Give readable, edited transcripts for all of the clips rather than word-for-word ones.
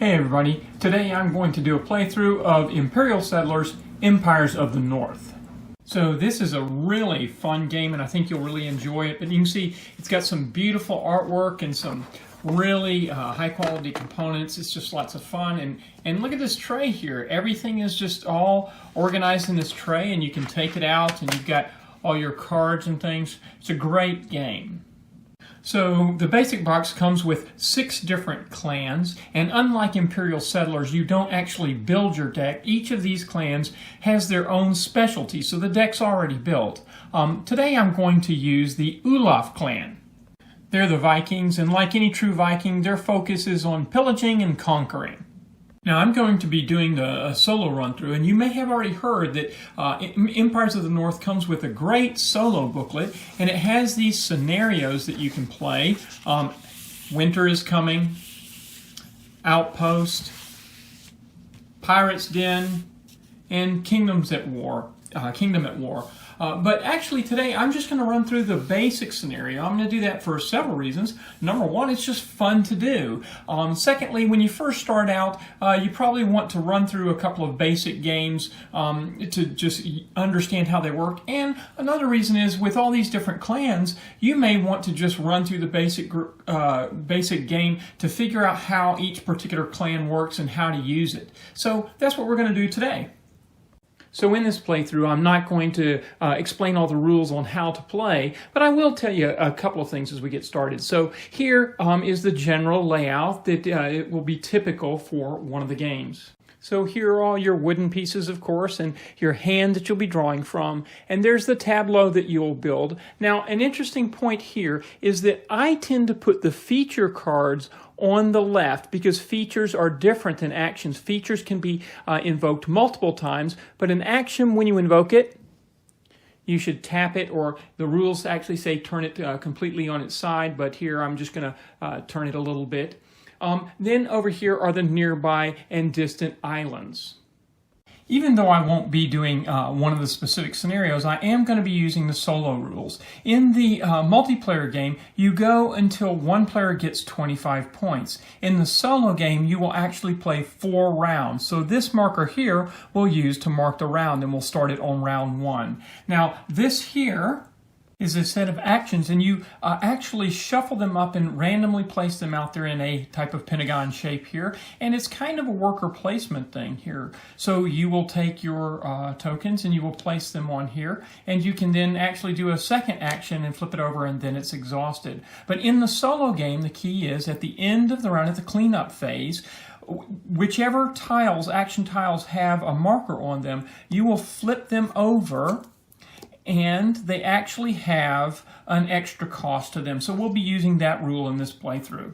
Hey everybody, today I'm going to do a playthrough of Imperial Settlers, Empires of the North. So this is a really fun game and I think you'll really enjoy it. But you can see it's got some beautiful artwork and some really high quality components. It's just lots of fun. And look at this tray here. Everything is just all organized in this tray and you can take it out and you've got all your cards and things. It's a great game. So the basic box comes with 6 different clans, and unlike Imperial Settlers, you don't actually build your deck. Each of these clans has their own specialty, so the deck's already built. Today I'm going to use the Ulaf clan. They're the Vikings, and like any true Viking, their focus is on pillaging and conquering. Now I'm going to be doing a solo run-through, and you may have already heard that Empires of the North comes with a great solo booklet, and it has these scenarios that you can play. Winter is coming, Outpost, Pirate's Den, and Kingdom at War. But actually today I'm just going to run through the basic scenario. I'm going to do that for several reasons. Number one, it's just fun to do. Secondly, when you first start out, you probably want to run through a couple of basic games to just understand how they work. And another reason is with all these different clans, you may want to just run through the basic game to figure out how each particular clan works and how to use it. So that's what we're going to do today. So in this playthrough, I'm not going to explain all the rules on how to play, but I will tell you a couple of things as we get started. So here is the general layout that it will be typical for one of the games. So here are all your wooden pieces, of course, and your hand that you'll be drawing from. And there's the tableau that you'll build. Now, an interesting point here is that I tend to put the feature cards on the left because features are different than actions. Features can be invoked multiple times, but an action, when you invoke it, you should tap it, or the rules actually say turn it completely on its side, but here I'm just going to turn it a little bit. Then over here are the nearby and distant islands. Even though I won't be doing one of the specific scenarios, I am going to be using the solo rules. In the multiplayer game, you go until one player gets 25 points. In the solo game, you will actually play 4 rounds. So this marker here we'll use to mark the round, and we'll start it on round 1. Now, this here is a set of actions, and you actually shuffle them up and randomly place them out there in a type of pentagon shape here, and it's kind of a worker placement thing here. So you will take your tokens and you will place them on here, and you can then actually do a second action and flip it over, and then it's exhausted. But in the solo game, the key is at the end of the round, at the cleanup phase, whichever tiles, action tiles, have a marker on them, you will flip them over, and they actually have an extra cost to them. So we'll be using that rule in this playthrough.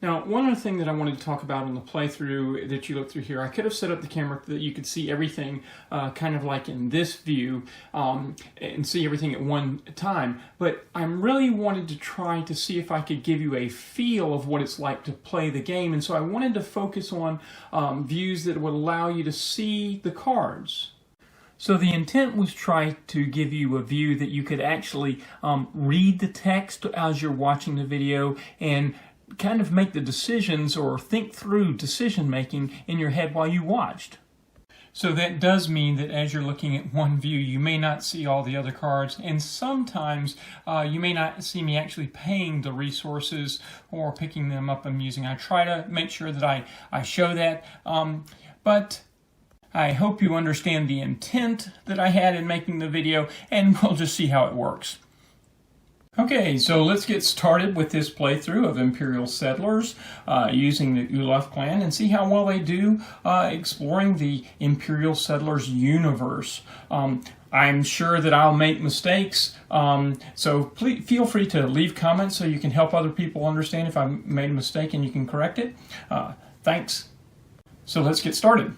Now, one other thing that I wanted to talk about in the playthrough that you look through here, I could have set up the camera so that you could see everything kind of like in this view and see everything at one time. But I really wanted to try to see if I could give you a feel of what it's like to play the game. And so I wanted to focus on views that would allow you to see the cards. So the intent was try to give you a view that you could actually read the text as you're watching the video and kind of make the decisions or think through decision making in your head while you watched. So that does mean that as you're looking at one view, you may not see all the other cards, and sometimes you may not see me actually paying the resources or picking them up and using. I try to make sure that I show that, but I hope you understand the intent that I had in making the video, and we'll just see how it works. Okay, so let's get started with this playthrough of Imperial Settlers using the Ulaf clan and see how well they do exploring the Imperial Settlers universe. I'm sure that I'll make mistakes, so please feel free to leave comments so you can help other people understand if I made a mistake and you can correct it. Thanks. So let's get started.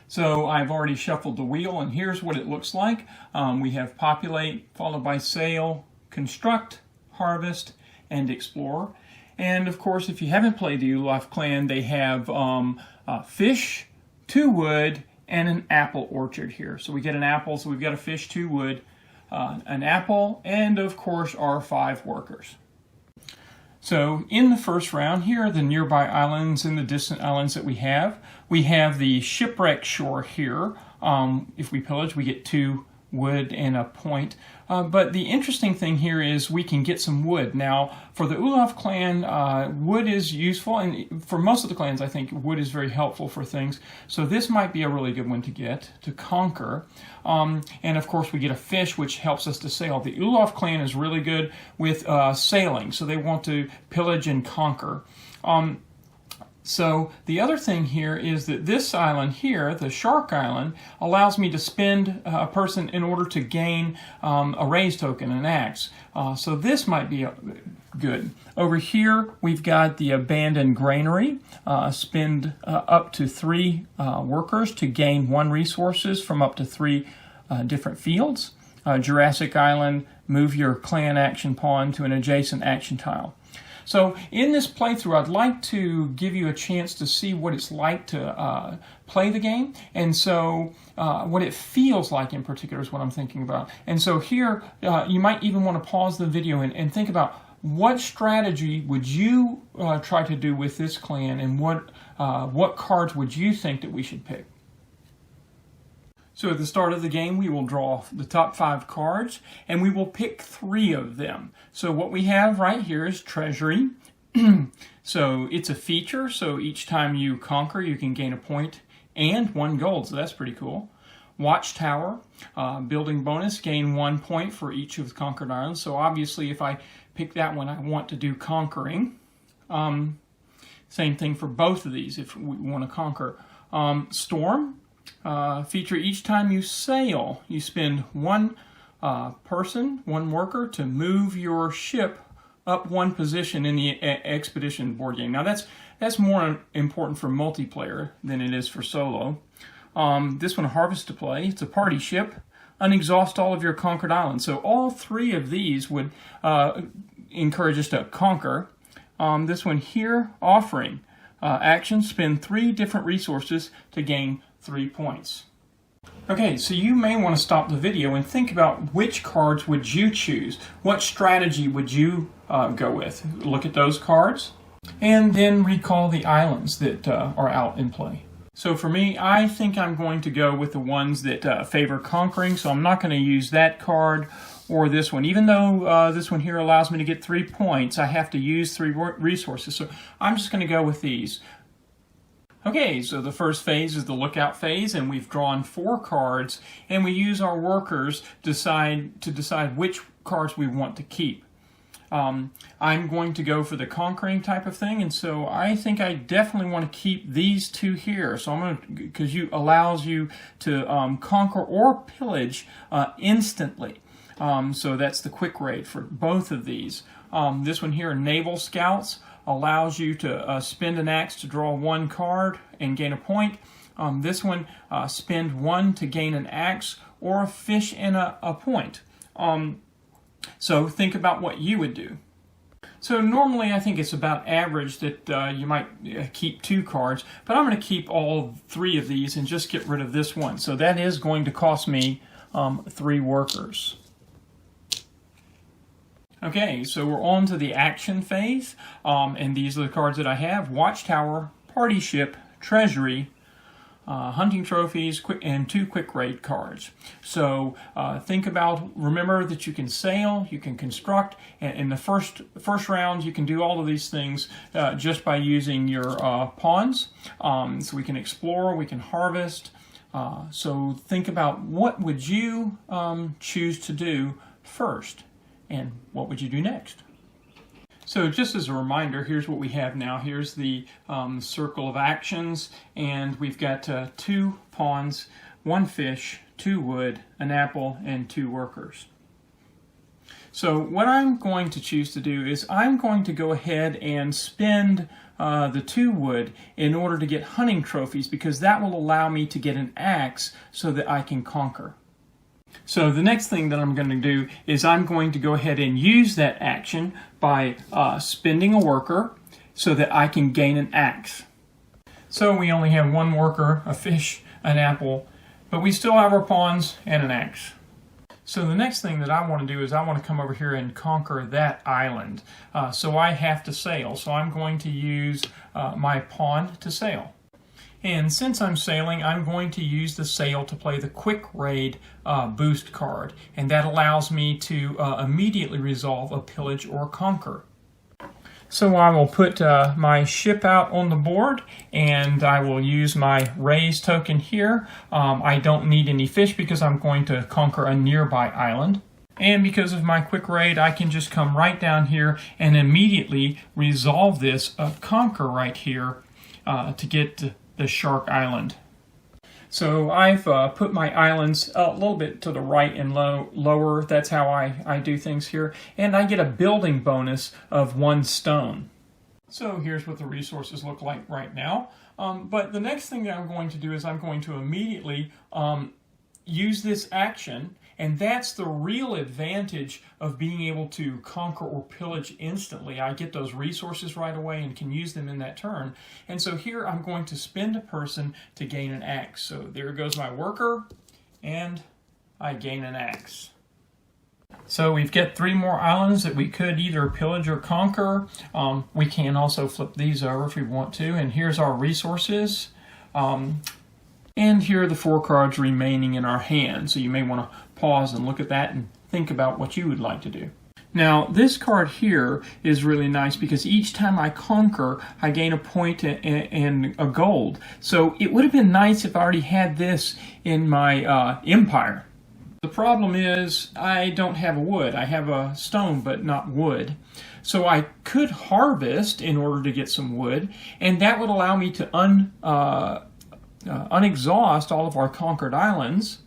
So I've already shuffled the wheel, and here's what it looks like. We have populate, followed by sail, construct, harvest, and explore. And of course, if you haven't played the Ulaf clan, they have fish, 2 wood, and an apple orchard here. So we get an apple, so we've got a fish, 2 wood, an apple, and of course our 5 workers. So in the first round, here are the nearby islands and the distant islands that we have. We have the shipwreck shore here. If we pillage, we get 2 wood and a point. But the interesting thing here is we can get some wood. Now, for the Ulaf clan, wood is useful, and for most of the clans, I think wood is very helpful for things. So this might be a really good one to get, to conquer. And of course, we get a fish, which helps us to sail. The Ulaf clan is really good with sailing, so they want to pillage and conquer. So the other thing here is that this island here, the Shark Island, allows me to spend a person in order to gain a raise token, an axe. So this might be good. Over here we've got the abandoned granary. Spend up to 3 workers to gain 1 resources from up to 3 different fields. Jurassic Island, move your clan action pawn to an adjacent action tile. So in this playthrough, I'd like to give you a chance to see what it's like to play the game, and so what it feels like in particular is what I'm thinking about. And so here, you might even want to pause the video and think about what strategy would you try to do with this clan, and what cards would you think that we should pick. So at the start of the game, we will draw the top 5 cards, and we will pick 3 of them. So what we have right here is Treasury. So it's a feature, so each time you conquer, you can gain a point and 1 gold, so that's pretty cool. Watchtower, building bonus, gain 1 point for each of the conquered islands. So obviously if I pick that one, I want to do conquering. Same thing for both of these if we want to conquer. Storm. Feature, each time you sail, you spend 1 person, 1 worker to move your ship up 1 position in the expedition board game. Now that's more important for multiplayer than it is for solo. This one, Harvest to Play, it's a party ship. Unexhaust all of your conquered islands. So all 3 of these would encourage us to conquer. This one here, Offering. Action, spend 3 different resources to gain 3 points. Okay, so you may want to stop the video and think about which cards would you choose. What strategy would you go with? Look at those cards and then recall the islands that are out in play. So for me, I think I'm going to go with the ones that favor conquering, so I'm not going to use that card or this one. Even though this one here allows me to get 3 points, I have to use 3 resources, so I'm just going to go with these. Okay, so the first phase is the lookout phase, and we've drawn 4 cards, and we use our workers to decide which cards we want to keep. I'm going to go for the conquering type of thing, and so I think I definitely want to keep these 2 here. So I'm going to, because it allows you to conquer or pillage instantly. So that's the quick rate for both of these. This one here, Naval Scouts, allows you to spend an axe to draw 1 card and gain a point. This one, spend 1 to gain an axe or a fish and a point. So think about what you would do. So normally I think it's about average that you might keep 2 cards, but I'm going to keep all 3 of these and just get rid of this one. So that is going to cost me 3 workers. Okay, so we're on to the action phase, and these are the cards that I have: Watchtower, Party Ship, Treasury, hunting trophies, and 2 quick raid cards. So remember that you can sail, you can construct, and in the first round you can do all of these things just by using your pawns. So we can explore, we can harvest. So think about what would you choose to do first, and what would you do next? So just as a reminder, here's what we have now. Here's the circle of actions, and we've got 2 pawns, 1 fish, 2 wood, an apple, and 2 workers. So what I'm going to choose to do is I'm going to go ahead and spend the 2 wood in order to get hunting trophies, because that will allow me to get an axe so that I can conquer. So the next thing that I'm going to do is I'm going to go ahead and use that action by spending a worker so that I can gain an axe. So we only have 1 worker, a fish, an apple, but we still have our pawns and an axe. So the next thing that I want to do is I want to come over here and conquer that island. So I have to sail. So I'm going to use my pawn to sail. And since I'm sailing, I'm going to use the sail to play the Quick Raid boost card. And that allows me to immediately resolve a pillage or conquer. So I will put my ship out on the board, and I will use my raise token here. I don't need any fish because I'm going to conquer a nearby island. And because of my quick raid, I can just come right down here and immediately resolve this conquer right here to get to the Shark Island. So I've put my islands a little bit to the right and lower. That's how I do things here. And I get a building bonus of 1 stone. So here's what the resources look like right now. But the next thing that I'm going to do is I'm going to immediately use this action. And that's the real advantage of being able to conquer or pillage instantly. I get those resources right away and can use them in that turn. And so here I'm going to spend a person to gain an axe. So there goes my worker, and I gain an axe. So we've got 3 more islands that we could either pillage or conquer. We can also flip these over if we want to. And here's our resources. And here are the 4 cards remaining in our hand. So you may want to pause and look at that and think about what you would like to do. Now, this card here is really nice because each time I conquer, I gain a point and a gold. So it would have been nice if I already had this in my empire. The problem is I don't have a wood. I have a stone, but not wood. So I could harvest in order to get some wood, and that would allow me to unexhaust all of our conquered islands,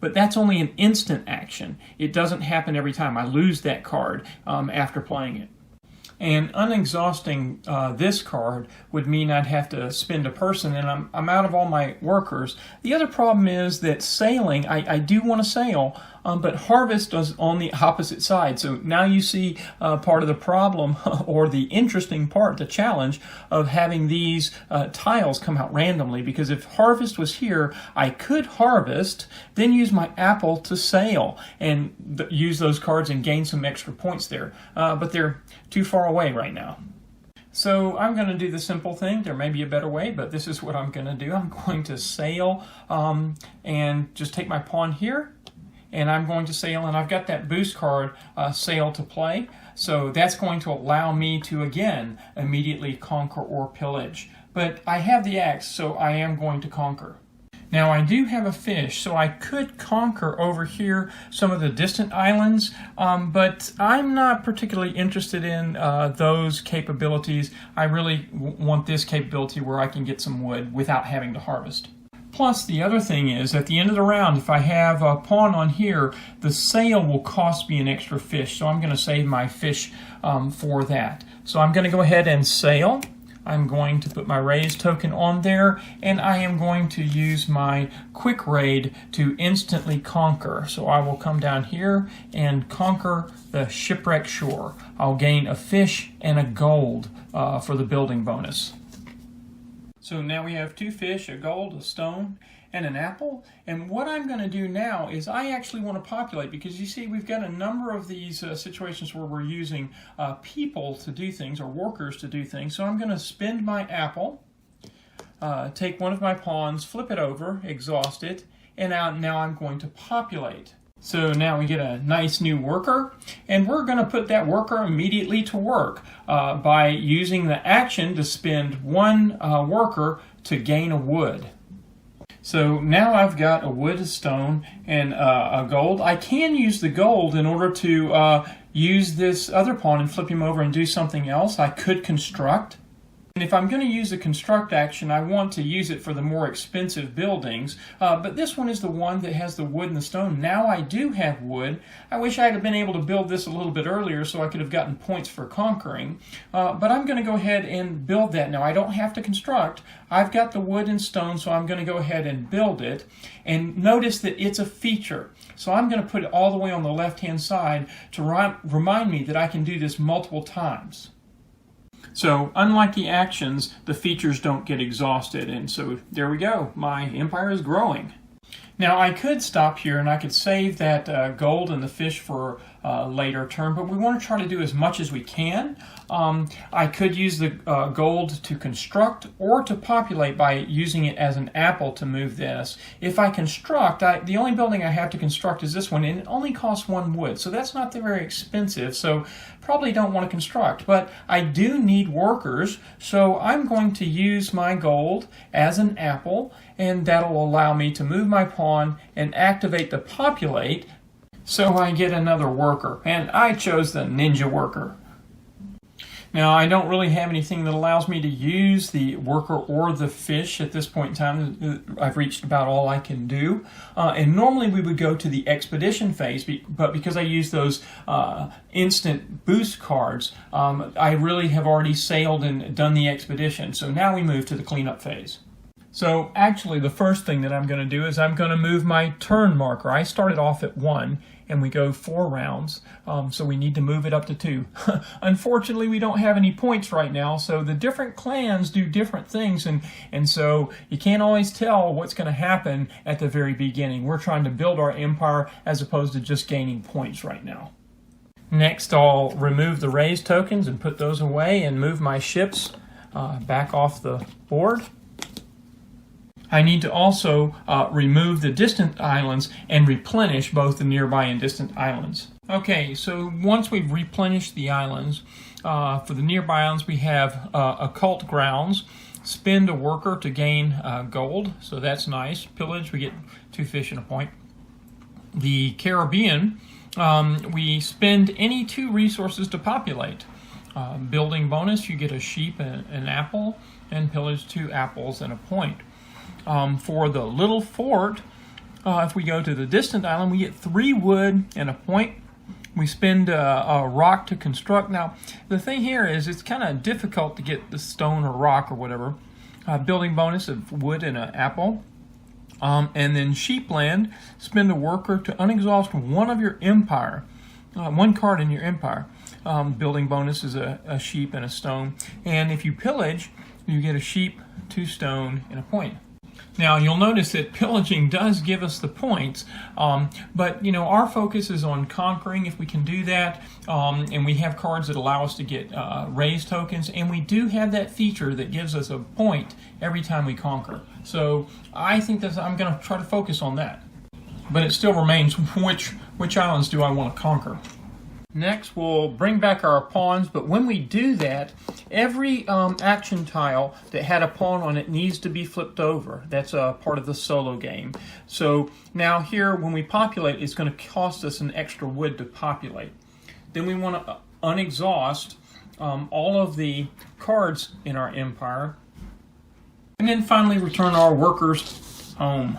but that's only an instant action. It doesn't happen every time. I lose that card after playing it. And unexhausting this card would mean I'd have to spend a person, and I'm out of all my workers. The other problem is that sailing, I do want to sail, but harvest is on the opposite side. So now you see part of the problem, or the interesting part, the challenge of having these tiles come out randomly. Because if harvest was here, I could harvest, then use my apple to sail, and use those cards and gain some extra points there. But they're too far away right now. So I'm going to do the simple thing. There may be a better way, but this is what I'm going to do. I'm going to sail and just take my pawn here, and I'm going to sail, and I've got that boost card, sail, to play. So that's going to allow me to, again, immediately conquer or pillage. But I have the axe, so I am going to conquer. Now I do have a fish, so I could conquer over here some of the distant islands, but I'm not particularly interested in those capabilities. I really want this capability where I can get some wood without having to harvest. Plus, the other thing is, at the end of the round, if I have a pawn on here, the sail will cost me an extra fish, so I'm going to save my fish for that. So I'm going to go ahead and sail. I'm going to put my raise token on there, and I am going to use my quick raid to instantly conquer. So I will come down here and conquer the shipwreck shore. I'll gain a fish and a gold for the building bonus. So now we have 2 fish, a gold, a stone, and an apple. And what I'm going to do now is I actually want to populate, because you see we've got a number of these situations where we're using people to do things, or workers to do things. So I'm going to spend my apple, take one of my pawns, flip it over, exhaust it, and now I'm going to populate. So now we get a nice new worker, and we're going to put that worker immediately to work by using the action to spend 1 worker to gain a wood. So now I've got a wood, a stone, and a gold. I can use the gold in order to use this other pawn and flip him over and do something else. I could construct. And if I'm going to use the construct action, I want to use it for the more expensive buildings. But this one is the one that has the wood and the stone. Now I do have wood. I wish I had been able to build this a little bit earlier so I could have gotten points for conquering. But I'm going to go ahead and build that now. I don't have to construct. I've got the wood and stone, so I'm going to go ahead and build it. And notice that it's a feature. So I'm going to put it all the way on the left-hand side to remind me that I can do this multiple times. So, unlike the actions, the features don't get exhausted, and so there we go. My empire is growing. Now I could stop here and I could save that gold and the fish for a later turn, but we want to try to do as much as we can. I could use the gold to construct or to populate by using it as an apple to move this. If I construct, the only building I have to construct is this one, and it only costs 1 wood, so that's not very expensive, so probably don't want to construct. But I do need workers, so I'm going to use my gold as an apple, and that'll allow me to move my pawn and activate the populate, so I get another worker, and I chose the ninja worker. Now, I don't really have anything that allows me to use the worker or the fish at this point in time. I've reached about all I can do. And normally we would go to the expedition phase, but because I use those instant boost cards, I really have already sailed and done the expedition. So now we move to the cleanup phase. So actually the first thing that I'm going to do is I'm going to move my turn marker. I started off at 1 and we go 4 rounds, so we need to move it up to 2. Unfortunately, we don't have any points right now, so the different clans do different things, and so you can't always tell what's going to happen at the very beginning. We're trying to build our empire as opposed to just gaining points right now. Next, I'll remove the raised tokens and put those away and move my ships back off the board. I need to also remove the distant islands and replenish both the nearby and distant islands. Okay, so once we've replenished the islands, for the nearby islands we have occult grounds. Spend a worker to gain gold, so that's nice. Pillage, we get 2 fish and a point. The Caribbean, we spend any 2 resources to populate. Building bonus, you get a sheep and an apple, and pillage 2 apples and a point. For the little fort, if we go to the distant island, we get 3 wood and a point. We spend a rock to construct. Now, the thing here is it's kind of difficult to get the stone or rock or whatever. Building bonus of wood and an apple. And then sheepland, spend a worker to unexhaust 1 of your empire. 1 card in your empire. Building bonus is a sheep and a stone. And if you pillage, you get a sheep, 2 stone, and a point. Now, you'll notice that pillaging does give us the points, but you know, our focus is on conquering if we can do that, and we have cards that allow us to get raised tokens, and we do have that feature that gives us a point every time we conquer. So I think that I'm going to try to focus on that. But it still remains which islands do I want to conquer. Next, we'll bring back our pawns, but when we do that, every action tile that had a pawn on it needs to be flipped over. That's a part of the solo game. So now here, when we populate, it's going to cost us an extra wood to populate. Then we want to unexhaust all of the cards in our empire, and then finally return our workers home.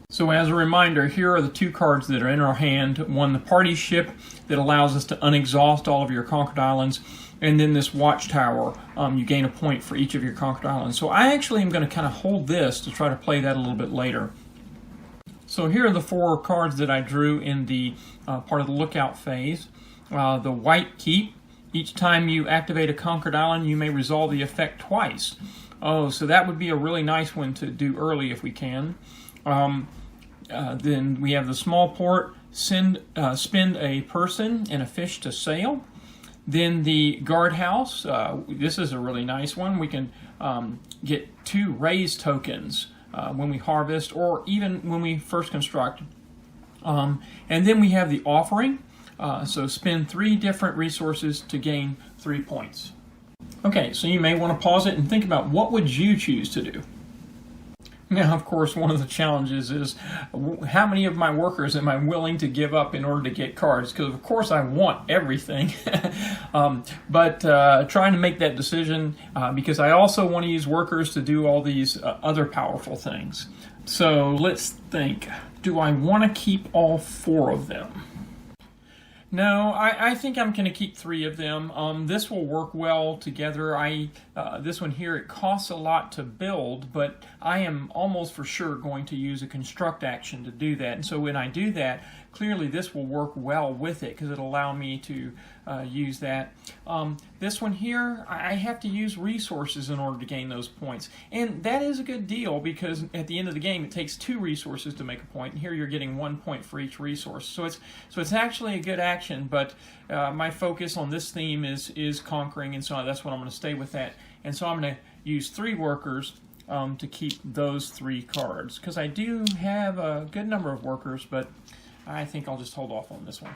So as a reminder, here are the 2 cards that are in our hand. One, the party ship that allows us to unexhaust all of your conquered islands, and then this Watchtower. You gain a point for each of your conquered islands. So I actually am going to kind of hold this to try to play that a little bit later. So here are the 4 cards that I drew in the part of the lookout phase. The White Keep. Each time you activate a conquered island, you may resolve the effect twice. Oh, so that would be a really nice one to do early if we can. Then we have the small port, spend a person and a fish to sail. Then the guardhouse, this is a really nice one. We can get 2 raised tokens when we harvest or even when we first construct. And then we have the offering, so spend 3 different resources to gain 3 points. Okay, so you may want to pause it and think about what would you choose to do. Now, of course, one of the challenges is how many of my workers am I willing to give up in order to get cards? Because, of course, I want everything. but trying to make that decision because I also want to use workers to do all these other powerful things. So let's think. Do I want to keep all 4 of them? No, I think I'm going to keep 3 of them. This will work well together. This one here, it costs a lot to build, but I am almost for sure going to use a construct action to do that. And so when I do that, clearly this will work well with it because it'll allow me to use that. This one here, I have to use resources in order to gain those points. And that is a good deal because at the end of the game it takes 2 resources to make a point. And here you're getting 1 point for each resource. So it's actually a good action, but my focus on this theme is conquering, and so that's what I'm going to stay with that. And so I'm going to use 3 workers to keep those 3 cards because I do have a good number of workers, but I think I'll just hold off on this one.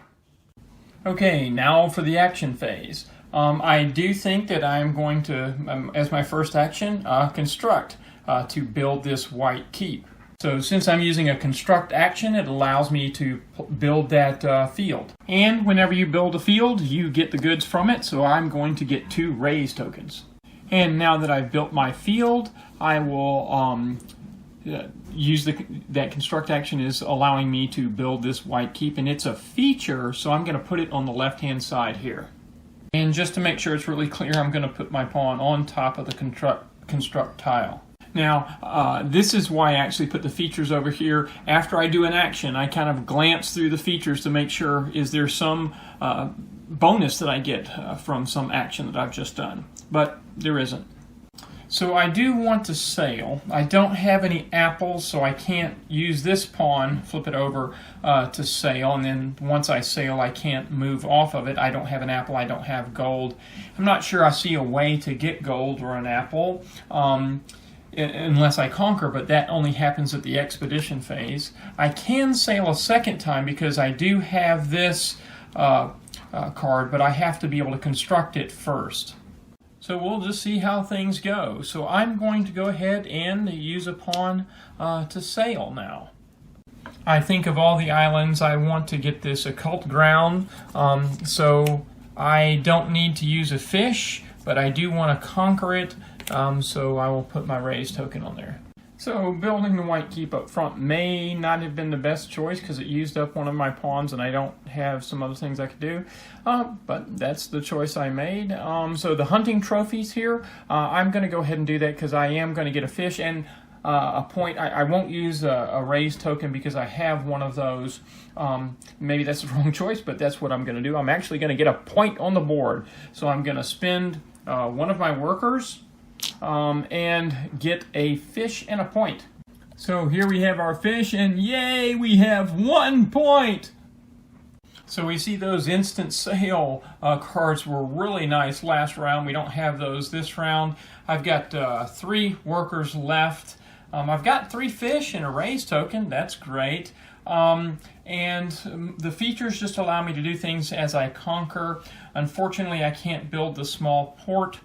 Okay, now for the action phase. I do think that I'm going to, as my first action, construct to build this white keep. So since I'm using a construct action, it allows me to build that field. And whenever you build a field, you get the goods from it, so I'm going to get 2 raise tokens. And now that I've built my field, I will use that construct action is allowing me to build this white keep, and it's a feature, so I'm going to put it on the left-hand side here. And just to make sure it's really clear, I'm going to put my pawn on top of the construct tile. Now, this is why I actually put the features over here. After I do an action, I kind of glance through the features to make sure, is there some bonus that I get from some action that I've just done? But there isn't. So I do want to sail. I don't have any apples, so I can't use this pawn, flip it over to sail, and then once I sail I can't move off of it. I don't have an apple, I don't have gold. I'm not sure I see a way to get gold or an apple unless I conquer, but that only happens at the expedition phase. I can sail a second time because I do have this card, but I have to be able to construct it first. So we'll just see how things go. So I'm going to go ahead and use a pawn to sail now. I think of all the islands, I want to get this occult ground, so I don't need to use a fish, but I do want to conquer it, so I will put my raise token on there. So building the white keep up front may not have been the best choice because it used up one of my pawns and I don't have some other things I could do, but that's the choice I made. So the hunting trophies here, I'm going to go ahead and do that because I am going to get a fish and a point. I won't use a raise token because I have one of those. Maybe that's the wrong choice, but that's what I'm going to do. I'm actually going to get a point on the board. So I'm going to spend one of my workers and get a fish and a point. So here we have our fish, and yay, we have 1 point! So we see those instant sale cards were really nice last round. We don't have those this round. I've got 3 workers left. I've got 3 fish and a raise token. That's great. And the features just allow me to do things as I conquer. Unfortunately, I can't build the small port.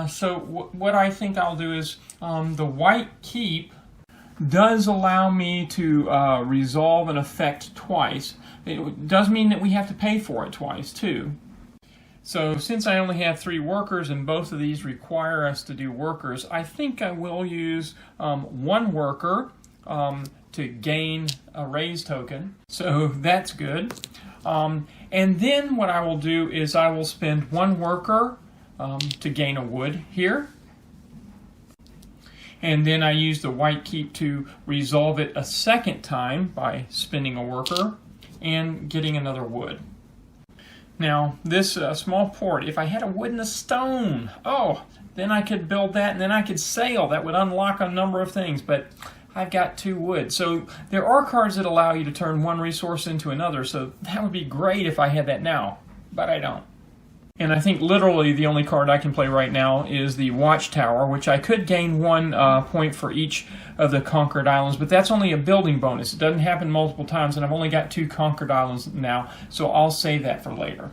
So what I think I'll do is the white keep does allow me to resolve an effect twice. It does mean that we have to pay for it twice too. So since I only have 3 workers and both of these require us to do workers, I think I will use 1 worker to gain a raise token. So that's good. And then what I will do is I will spend 1 worker to gain a wood here. And then I use the white keep to resolve it a second time by spending a worker and getting another wood. Now this small port, if I had a wood and a stone, then I could build that and then I could sail. That would unlock a number of things, but I've got 2 wood. So there are cards that allow you to turn 1 resource into another, so that would be great if I had that now, but I don't. And I think literally the only card I can play right now is the Watchtower, which I could gain 1 point for each of the conquered islands, but that's only a building bonus. It doesn't happen multiple times, and I've only got 2 conquered islands now, so I'll save that for later.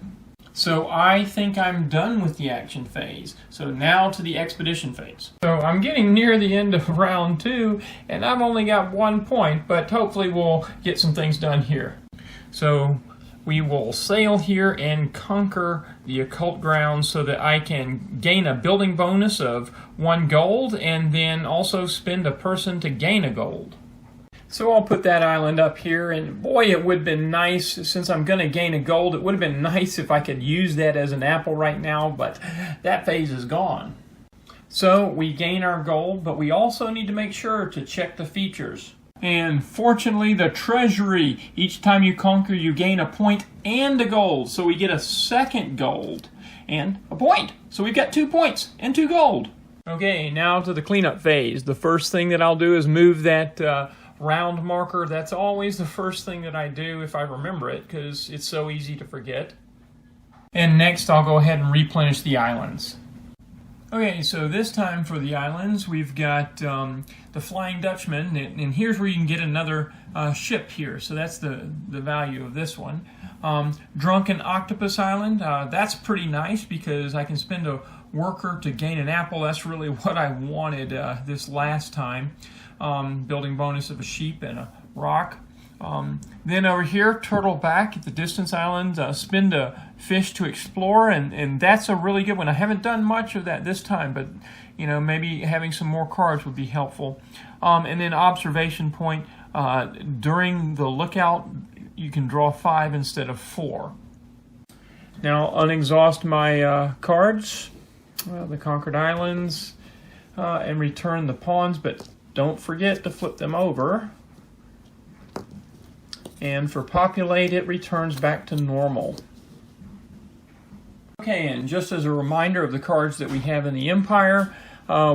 So I think I'm done with the action phase. So now to the expedition phase. So I'm getting near the end of round 2, and I've only got 1 point, but hopefully we'll get some things done here. So we will sail here and conquer the occult grounds so that I can gain a building bonus of 1 gold and then also spend a person to gain a gold. So I'll put that island up here, and boy, it would have been nice, since I'm going to gain a gold, it would have been nice if I could use that as an apple right now, but that phase is gone. So we gain our gold, but we also need to make sure to check the features. And fortunately, the treasury. Each time you conquer, you gain a point and a gold. So we get a second gold and a point. So we've got 2 points and 2 gold. Okay, now to the cleanup phase. The first thing that I'll do is move that round marker. That's always the first thing that I do if I remember it, because it's so easy to forget. And next, I'll go ahead and replenish the islands. Okay, so this time for the islands, we've got the Flying Dutchman, and here's where you can get another ship here. So that's the value of this one. Drunken Octopus Island, that's pretty nice because I can spend a worker to gain an apple. That's really what I wanted this last time. Building bonus of a sheep and a rock. Then over here, Turtleback at the Distance Island, spend a fish to explore, and that's a really good one. I haven't done much of that this time, but you know, maybe having some more cards would be helpful. And then Observation Point, during the lookout, you can draw 5 instead of 4. Now unexhaust my cards, the Conquered Islands, and return the pawns, but don't forget to flip them over. And for populate, it returns back to normal. Okay, and just as a reminder of the cards that we have in the Empire,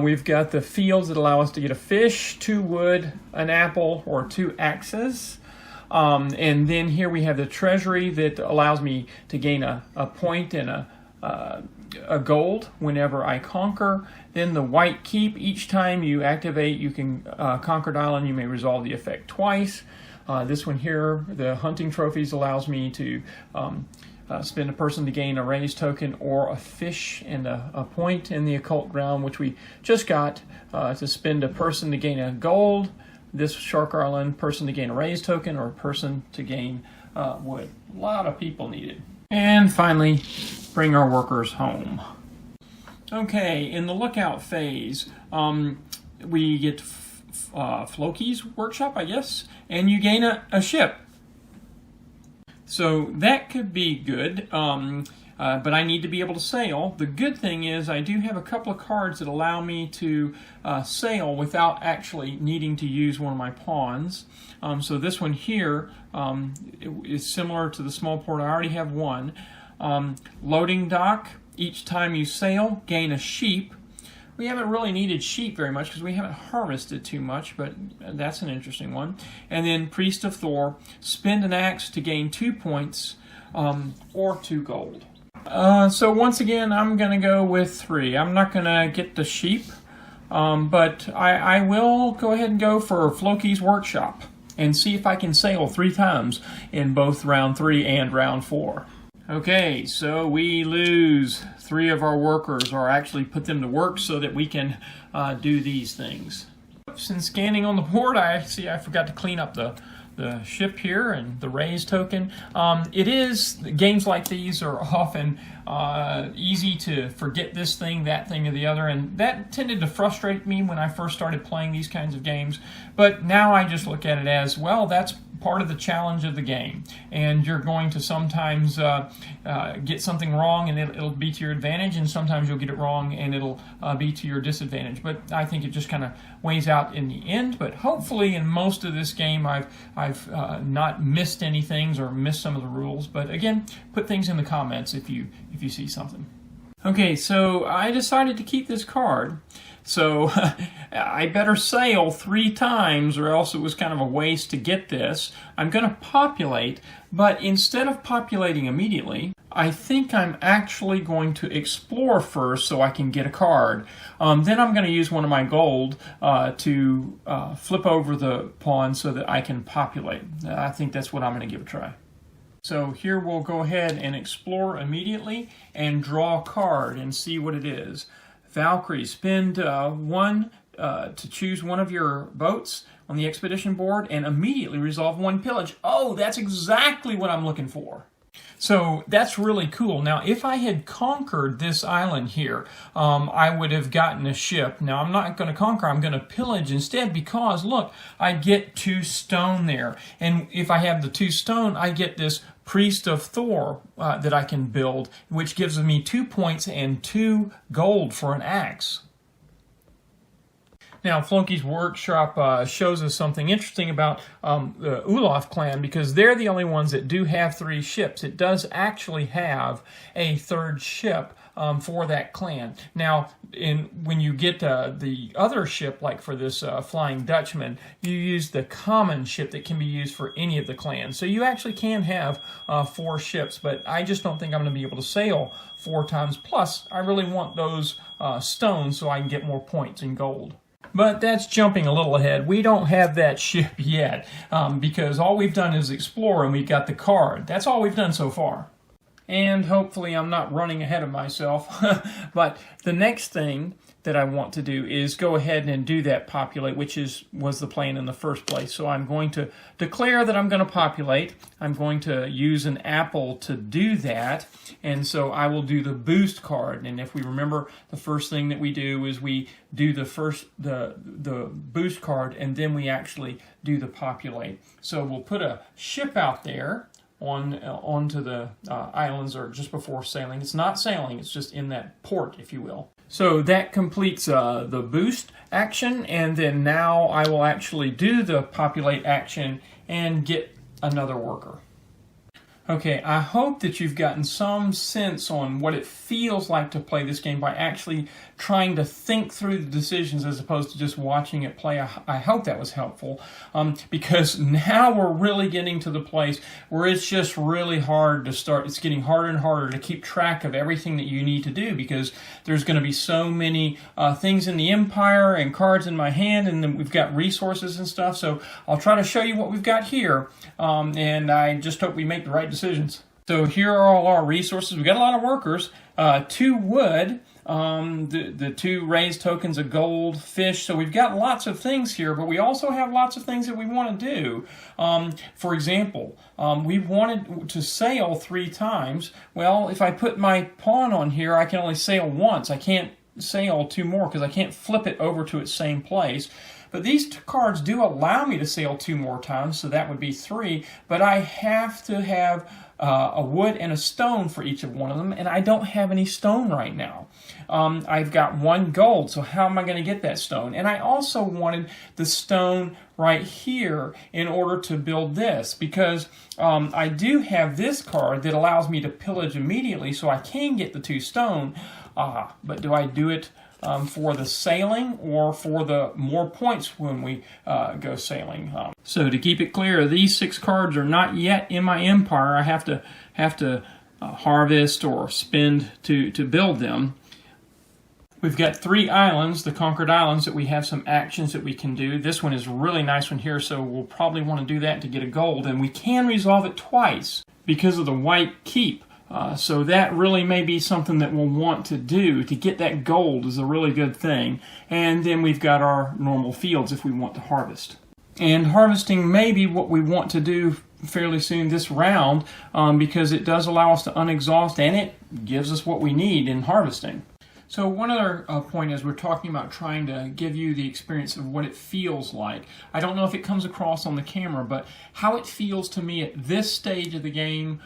we've got the fields that allow us to get a fish, 2 wood, an apple, or 2 axes. And then here we have the treasury that allows me to gain a point and a gold whenever I conquer. Then the White Keep, each time you activate, you can Conquered Island, you may resolve the effect twice. This one here, the hunting trophies, allows me to spend a person to gain a raise token or a fish and a point in the occult ground, which we just got to spend a person to gain a gold. This Shark Island, person to gain a raise token or a person to gain wood. A lot of people need it. And finally, bring our workers home. Okay, in the lookout phase, we get Floki's workshop, I guess, and you gain a ship. So that could be good, but I need to be able to sail. The good thing is I do have a couple of cards that allow me to sail without actually needing to use one of my pawns. So this one here is similar to the small port. I already have one. Loading dock, each time you sail, gain a sheep. We haven't really needed sheep very much because we haven't harvested too much, but that's an interesting one. And then Priest of Thor, spend an axe to gain 2 points or 2 gold. So once again, I'm going to go with 3. I'm not going to get the sheep, but I will go ahead and go for Floki's workshop and see if I can sail 3 times in both round 3 and round 4. Okay, so we lose 3 of our workers, or actually put them to work so that we can do these things. Since scanning on the board, I forgot to clean up the ship here and the raise token. Games like these are often easy to forget this thing, that thing, or the other, and that tended to frustrate me when I first started playing these kinds of games. But now I just look at it as, well, that's part of the challenge of the game, and you're going to sometimes get something wrong and it'll be to your advantage, and sometimes you'll get it wrong and it'll be to your disadvantage. But I think it just kind of weighs out in the end. But hopefully in most of this game I've not missed any things or missed some of the rules. But again, put things in the comments if you see something. Okay, so I decided to keep this card. So I better sail 3 times or else it was kind of a waste to get this. I'm going to populate, but instead of populating immediately, I think I'm actually going to explore first so I can get a card. Then I'm going to use one of my gold to flip over the pawn so that I can populate. I think that's what I'm going to give a try. So here we'll go ahead and explore immediately and draw a card and see what it is. Valkyrie, spend 1 to choose one of your boats on the expedition board and immediately resolve 1 pillage. Oh, that's exactly what I'm looking for. So that's really cool. Now, if I had conquered this island here, I would have gotten a ship. Now, I'm not going to conquer. I'm going to pillage instead because, look, I get 2 stone there. And if I have the 2 stone, I get this Priest of Thor that I can build, which gives me 2 points and 2 gold for an axe. Now, Floki's workshop shows us something interesting about the Ulaf clan, because they're the only ones that do have 3 ships. It does actually have a 3rd ship for that clan. Now, when you get the other ship, like for this Flying Dutchman, you use the common ship that can be used for any of the clans. So you actually can have 4 ships, but I just don't think I'm going to be able to sail 4 times. Plus, I really want those stones so I can get more points in gold. But that's jumping a little ahead. We don't have that ship yet because all we've done is explore, and we've got the card. That's all we've done so far. And hopefully I'm not running ahead of myself. But the next thing that I want to do is go ahead and do that populate, which was the plan in the first place. So I'm going to declare that I'm going to populate. I'm going to use an apple to do that. And so I will do the boost card. And if we remember, the first thing that we do is we do the boost card, and then we actually do the populate. So we'll put a ship out there onto the islands, or just before sailing. It's not sailing, it's just in that port, if you will. So that completes the boost action, and then now I will actually do the populate action and get another worker. Okay, I hope that you've gotten some sense on what it feels like to play this game by actually trying to think through the decisions as opposed to just watching it play. I hope that was helpful, because now we're really getting to the place where it's just really hard to start. It's getting harder and harder to keep track of everything that you need to do, because there's going to be so many things in the Empire and cards in my hand, and then we've got resources and stuff. So I'll try to show you what we've got here, and I just hope we make the right decisions. So here are all our resources. We've got a lot of workers, 2 wood, the 2 raised tokens of gold, fish. So we've got lots of things here, but we also have lots of things that we want to do. For example, we wanted to sail 3 times. Well, if I put my pawn on here, I can only sail once. I can't sail 2 more because I can't flip it over to its same place. But these cards do allow me to sail 2 more times, so that would be 3. But I have to have a wood and a stone for each of one of them, and I don't have any stone right now. I've got 1 gold, so how am I going to get that stone? And I also wanted the stone right here in order to build this, because I do have this card that allows me to pillage immediately, so I can get the 2 stone. But do I do it for the sailing or for the more points when we go sailing? So to keep it clear, these 6 cards are not yet in my empire. I have to harvest or spend to build them. We've got 3 islands, the Conquered Islands, that we have some actions that we can do. This one is a really nice one here, so we'll probably want to do that to get a gold. And we can resolve it twice because of the white keep. So that really may be something that we'll want to do. To get that gold is a really good thing. And then we've got our normal fields if we want to harvest. And harvesting may be what we want to do fairly soon this round, because it does allow us to unexhaust, and it gives us what we need in harvesting. So one other point is we're talking about trying to give you the experience of what it feels like. I don't know if it comes across on the camera, but how it feels to me at this stage of the game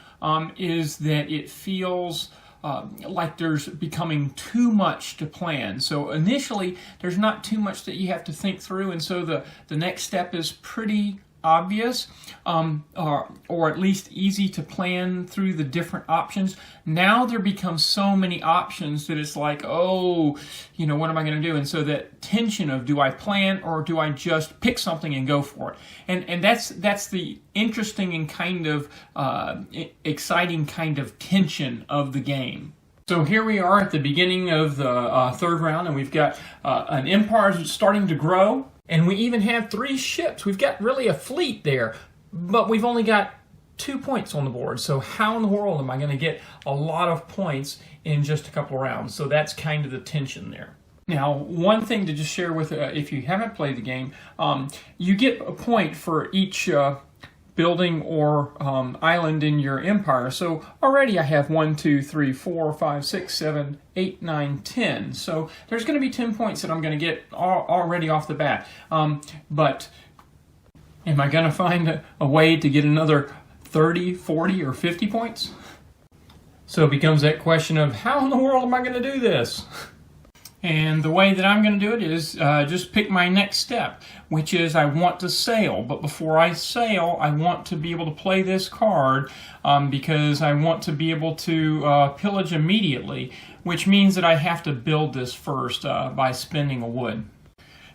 is that it feels like there's becoming too much to plan. So initially, there's not too much that you have to think through, and so the next step is pretty obvious, or at least easy to plan through the different options. Now there becomes so many options that it's like, oh, what am I going to do? And so that tension of, do I plan or do I just pick something and go for it? And that's the interesting and kind of exciting kind of tension of the game. So here we are at the beginning of the 3rd round, and we've got an empire starting to grow. And we even have 3 ships. We've got really a fleet there, but we've only got 2 points on the board. So how in the world am I going to get a lot of points in just a couple of rounds? So that's kind of the tension there. Now, one thing to just share with, if you haven't played the game, you get a point for each building or island in your empire. So already I have 1, 2, 3, 4, 5, 6, 7, 8, 9, 10. So there's going to be 10 points that I'm going to get already off the bat. But am I going to find a way to get another 30, 40, or 50 points? So it becomes that question of, how in the world am I going to do this? And the way that I'm going to do it is just pick my next step, which is I want to sail. But before I sail, I want to be able to play this card because I want to be able to pillage immediately, which means that I have to build this first by spending a wood.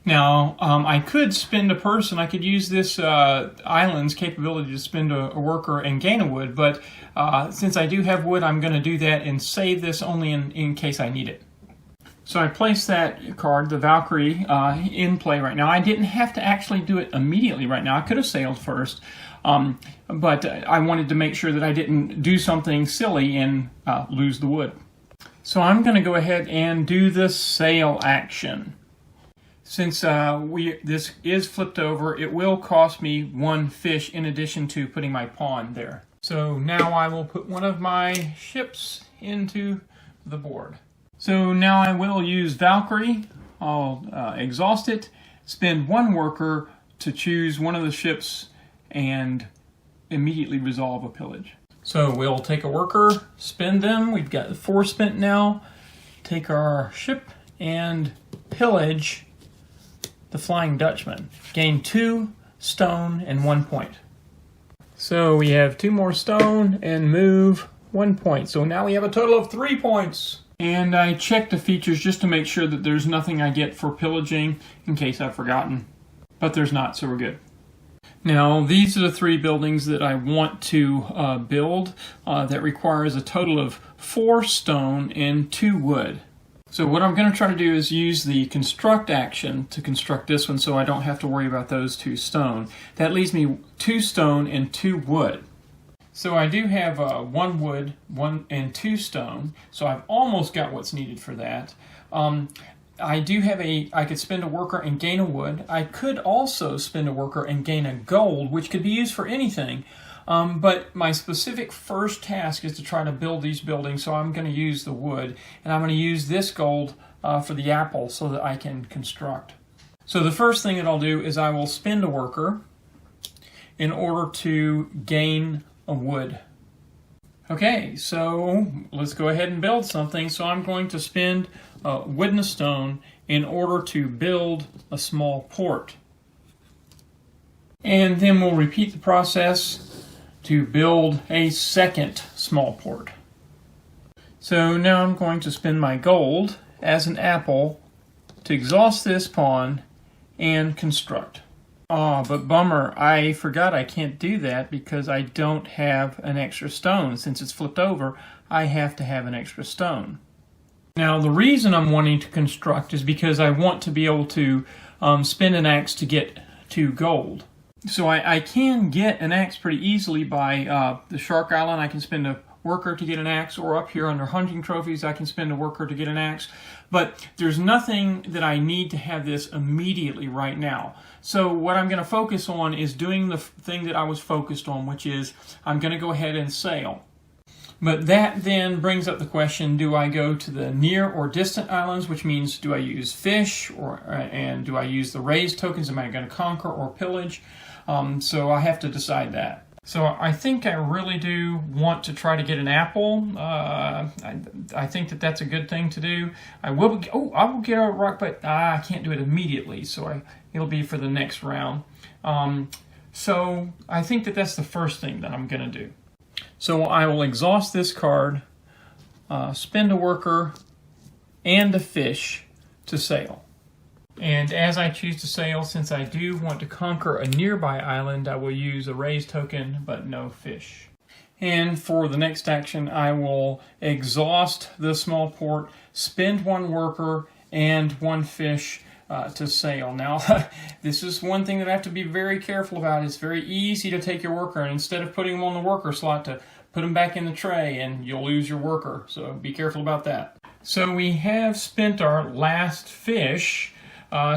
Now, I could spend a person. I could use this island's capability to spend a worker and gain a wood, but since I do have wood, I'm going to do that and save this only in case I need it. So I placed that card, the Valkyrie, in play right now. I didn't have to actually do it immediately right now. I could have sailed first, but I wanted to make sure that I didn't do something silly and lose the wood. So I'm going to go ahead and do the sail action. Since this is flipped over, it will cost me 1 fish in addition to putting my pawn there. So now I will put one of my ships into the board. So now I will use Valkyrie. I'll exhaust it, spend 1 worker to choose one of the ships, and immediately resolve a pillage. So we'll take a worker, spend them. We've got 4 spent now. Take our ship and pillage the Flying Dutchman. Gain 2 stone and 1 point. So we have 2 more stone and move 1 point. So now we have a total of 3 points. And I checked the features just to make sure that there's nothing I get for pillaging in case I've forgotten. But there's not, so we're good. Now, these are the 3 buildings that I want to build. That requires a total of 4 stone and 2 wood. So what I'm going to try to do is use the construct action to construct this one so I don't have to worry about those 2 stone. That leaves me 2 stone and 2 wood. So I do have 1 wood, 1 and 2 stone, so I've almost got what's needed for that. I do have I could spend a worker and gain a wood. I could also spend a worker and gain a gold, which could be used for anything. But my specific first task is to try to build these buildings, so I'm going to use the wood, and I'm going to use this gold for the apple so that I can construct. So the first thing that I'll do is I will spend a worker in order to gain a wood. Okay, so let's go ahead and build something. So I'm going to spend wood and a stone in order to build a small port. And then we'll repeat the process to build a second small port. So now I'm going to spend my gold as an apple to exhaust this pawn and construct. Oh, but bummer, I forgot I can't do that because I don't have an extra stone. Since it's flipped over, I have to have an extra stone. Now, the reason I'm wanting to construct is because I want to be able to spend an axe to get 2 gold. So I can get an axe pretty easily by the Shark Island. I can spend a worker to get an axe, or up here under hunting trophies I can spend a worker to get an axe. But there's nothing that I need to have this immediately right now. So what I'm going to focus on is doing the thing that I was focused on, which is I'm going to go ahead and sail. But that then brings up the question, do I go to the near or distant islands, which means do I use fish, and do I use the raised tokens? Am I going to conquer or pillage? So I have to decide that. So I think I really do want to try to get an apple. I think that that's a good thing to do. I will get a rock, but I can't do it immediately, so it'll be for the next round. So I think that that's the first thing that I'm going to do. So I will exhaust this card, spend a worker and a fish to sail. And as I choose to sail, since I do want to conquer a nearby island, I will use a raised token, but no fish. And for the next action, I will exhaust the small port, spend 1 worker and 1 fish to sail. Now, this is one thing that I have to be very careful about. It's very easy to take your worker, and instead of putting them on the worker slot, to put them back in the tray, and you'll lose your worker. So be careful about that. So we have spent our last fish.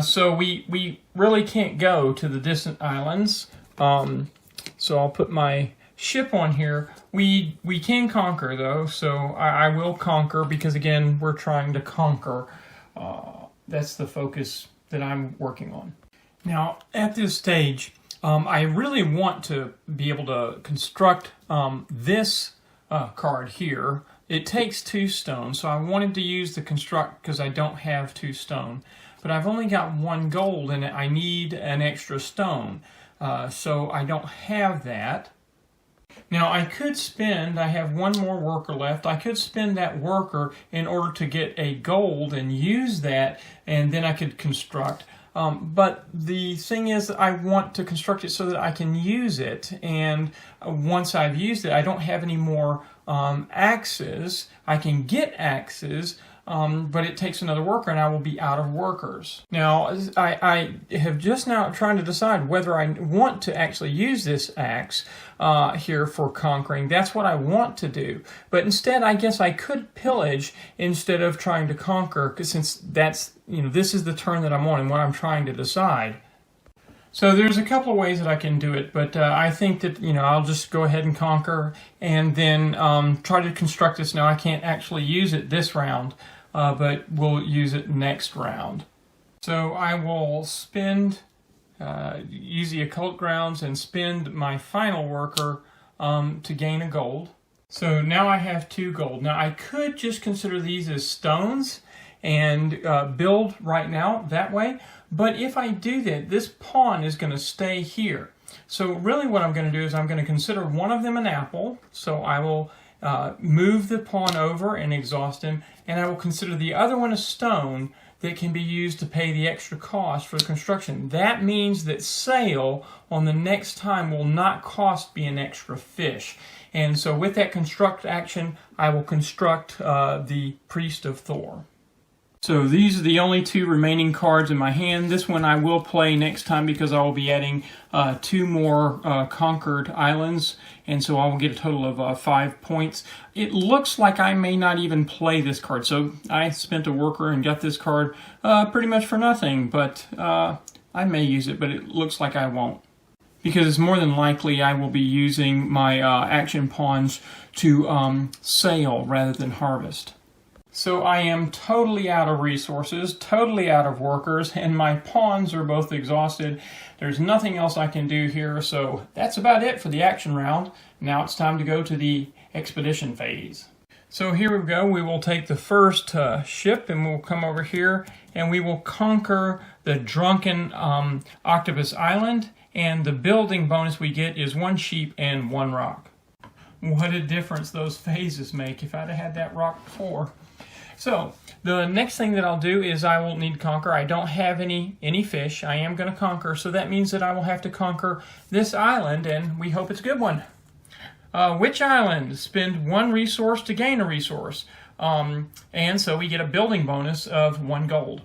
So we really can't go to the distant islands. So I'll put my ship on here. We can conquer though, so I will conquer because again we're trying to conquer. That's the focus that I'm working on. Now at this stage, I really want to be able to construct this card here, It takes 2 stone, so I wanted to use the construct because I don't have 2 stone. But I've only got 1 gold and I need an extra stone. So I don't have that. Now I could spend, I have 1 more worker left, I could spend that worker in order to get a gold and use that, and then I could construct. But the thing is, I want to construct it so that I can use it, and once I've used it, I don't have any more axes. I can get axes, but it takes another worker and I will be out of workers. Now, I have just now trying to decide whether I want to actually use this axe here for conquering. That's what I want to do. But instead, I guess I could pillage instead of trying to conquer, because since that's, this is the turn that I'm on and what I'm trying to decide. So there's a couple of ways that I can do it, but I think that, I'll just go ahead and conquer and then try to construct this. Now, I can't actually use it this round, but we'll use it next round. So I will spend, use the occult grounds and spend my final worker to gain a gold. So now I have 2 gold. Now I could just consider these as stones and build right now that way. But if I do that, this pawn is going to stay here. So really what I'm going to do is I'm going to consider one of them an apple. So I will move the pawn over and exhaust him. And I will consider the other one a stone that can be used to pay the extra cost for the construction. That means that sail on the next time will not cost me an extra fish. And so with that construct action, I will construct the Priest of Thor. So these are the only 2 remaining cards in my hand. This one I will play next time because I will be adding 2 more conquered islands, and so I will get a total of 5 points. It looks like I may not even play this card, so I spent a worker and got this card pretty much for nothing, but I may use it, but it looks like I won't. Because it's more than likely I will be using my action pawns to sail rather than harvest. So I am totally out of resources, totally out of workers, and my pawns are both exhausted. There's nothing else I can do here, so that's about it for the action round. Now it's time to go to the expedition phase. So here we go. We will take the first ship and we'll come over here and we will conquer the drunken octopus island, and the building bonus we get is 1 sheep and 1 rock. What a difference those phases make if I'd have had that rock before. So the next thing that I'll do is I will need to conquer. I don't have any fish. I am going to conquer, so that means that I will have to conquer this island, and we hope it's a good one. Which island? Spend 1 resource to gain a resource. And so we get a building bonus of 1 gold.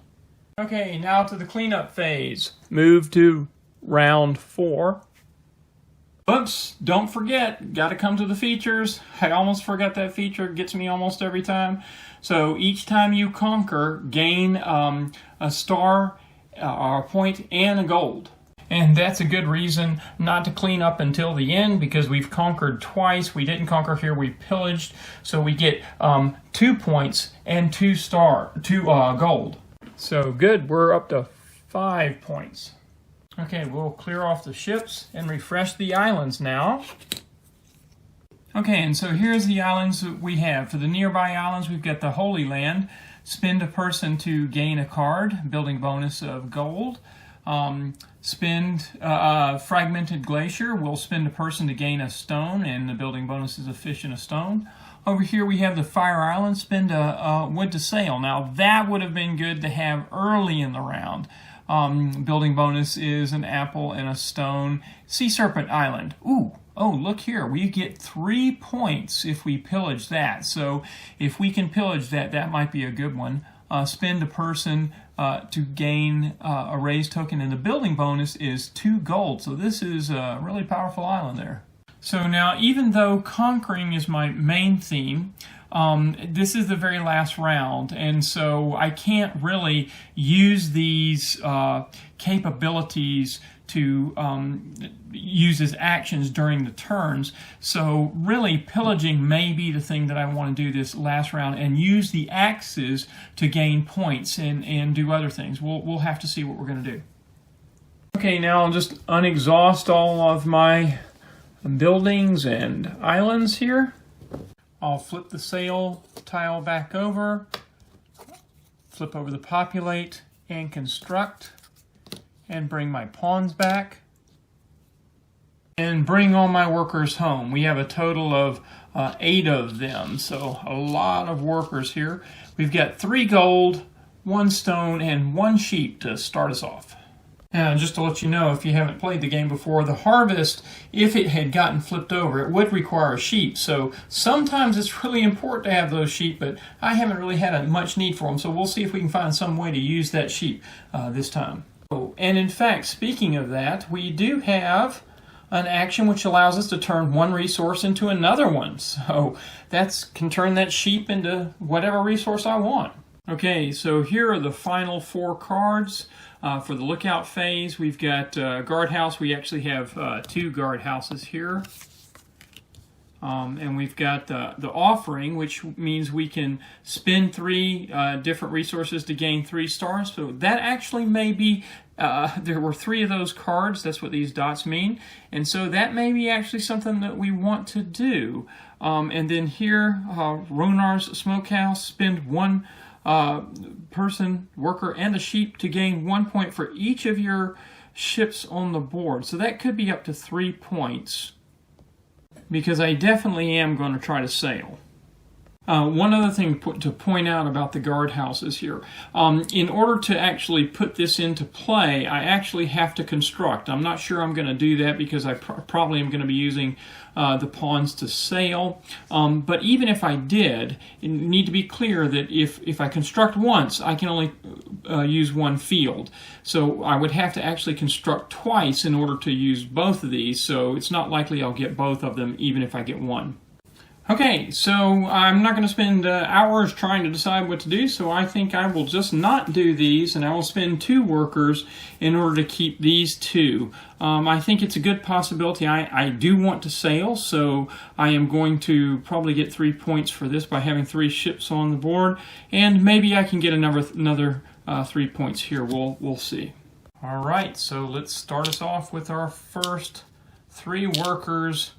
Okay, now to the cleanup phase. Move to round 4. Oops, don't forget, got to come to the features. I almost forgot that feature. It gets me almost every time. So each time you conquer, gain a star, a point, and a gold. And that's a good reason not to clean up until the end, because we've conquered twice. We didn't conquer here, we pillaged. So we get 2 points and 2 gold. So good, we're up to 5 points. Okay, we'll clear off the ships and refresh the islands now. Okay, and so here's the islands that we have. For the nearby islands, we've got the Holy Land. Spend a person to gain a card, building bonus of gold. Spend Fragmented Glacier. We'll spend a person to gain a stone, and the building bonus is a fish and a stone. Over here we have the Fire Island. Spend a wood to sail. Now that would have been good to have early in the round. Building bonus is an apple and a stone. Sea Serpent Island. Ooh, oh, look here. We get 3 points if we pillage that. So if we can pillage that, that might be a good one. Spend a person to gain a raised token, and the building bonus is 2 gold. So this is a really powerful island there. So now, even though conquering is my main theme, this is the very last round, and so I can't really use these capabilities to use as actions during the turns. So really, pillaging may be the thing that I want to do this last round, and use the axes to gain points and do other things. We'll have to see what we're going to do. Okay, now I'll just unexhaust all of my buildings and islands here. I'll flip the sail tile back over, flip over the populate and construct, and bring my pawns back, and bring all my workers home. We have a total of 8 of them, so a lot of workers here. We've got 3 gold, 1 stone, and 1 sheep to start us off. Now, just to let you know, if you haven't played the game before, the harvest, if it had gotten flipped over, it would require a sheep. So sometimes it's really important to have those sheep, but I haven't really had much need for them. So we'll see if we can find some way to use that sheep this time. Oh, and in fact, speaking of that, we do have an action which allows us to turn one resource into another one. So that can turn that sheep into whatever resource I want. Okay, so here are the final 4 cards. For the lookout phase, we've got guardhouse. We actually have 2 guardhouses here. And we've got the offering, which means we can spend 3 different resources to gain 3 stars. So that actually may be, there were 3 of those cards. That's what these dots mean. And so that may be actually something that we want to do. And then here, Ronar's Smokehouse, spend 1 person, worker, and a sheep to gain 1 point for each of your ships on the board. So that could be up to 3 points, because I definitely am going to try to sail. One other thing to point out about the guardhouses here. In order to actually put this into play, I actually have to construct. I'm not sure I'm going to do that because I probably am going to be using the pawns to sail. But even if I did, you need to be clear that if I construct once, I can only use 1 field. So I would have to actually construct twice in order to use both of these. So it's not likely I'll get both of them even if I get 1. Okay, so I'm not going to spend hours trying to decide what to do, so I think I will just not do these, and I will spend 2 workers in order to keep these 2. I think it's a good possibility. I do want to sail, so I am going to probably get 3 points for this by having 3 ships on the board, and maybe I can get another 3 points here. We'll see. All right, so let's start us off with our first 3 workers.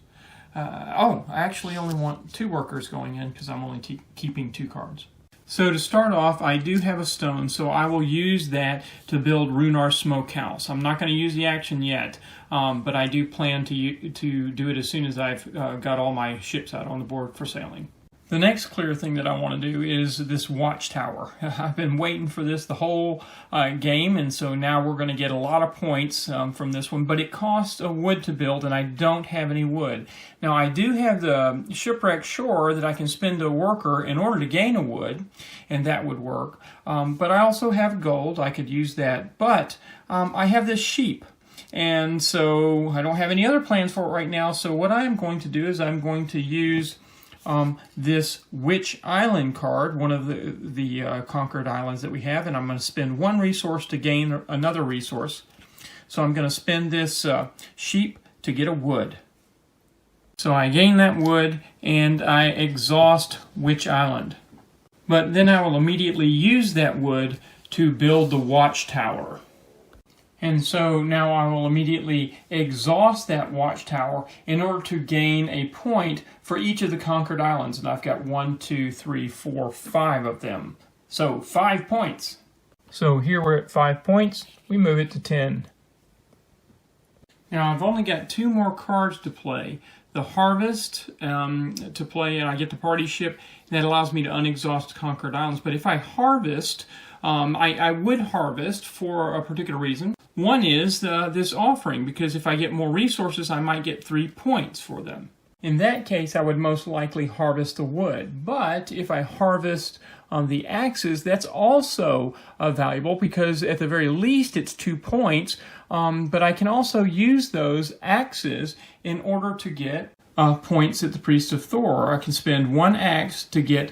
I actually only want 2 workers going in because I'm only keeping 2 cards. So to start off, I do have a stone, so I will use that to build Runar's Smokehouse. I'm not going to use the action yet, but I do plan to do it as soon as I've got all my ships out on the board for sailing. The next clear thing that I want to do is this Watchtower. I've been waiting for this the whole game, and so now we're going to get a lot of points from this one, but it costs a wood to build, and I don't have any wood. Now, I do have the Shipwreck Shore that I can spend a worker in order to gain a wood, and that would work. But I also have gold. I could use that, but I have this sheep. And so I don't have any other plans for it right now, so what I'm going to do is I'm going to use this Witch Island card, one of the conquered islands that we have, and I'm going to spend 1 resource to gain another resource. So I'm going to spend this sheep to get a wood. So I gain that wood and I exhaust Witch Island. But then I will immediately use that wood to build the Watchtower. And so now I will immediately exhaust that Watchtower in order to gain a point for each of the conquered islands. And I've got 1, 2, 3, 4, 5 of them. So 5 points. So here we're at 5 points. We move it to 10. Now I've only got 2 more cards to play. The Harvest to play, and I get the party ship. And that allows me to unexhaust conquered islands. But if I harvest, I would harvest for a particular reason. One is this offering, because if I get more resources, I might get 3 points for them. In that case, I would most likely harvest the wood. But if I harvest the axes, that's also valuable, because at the very least it's 2 points. But I can also use those axes in order to get points at the Priest of Thor. I can spend 1 axe to get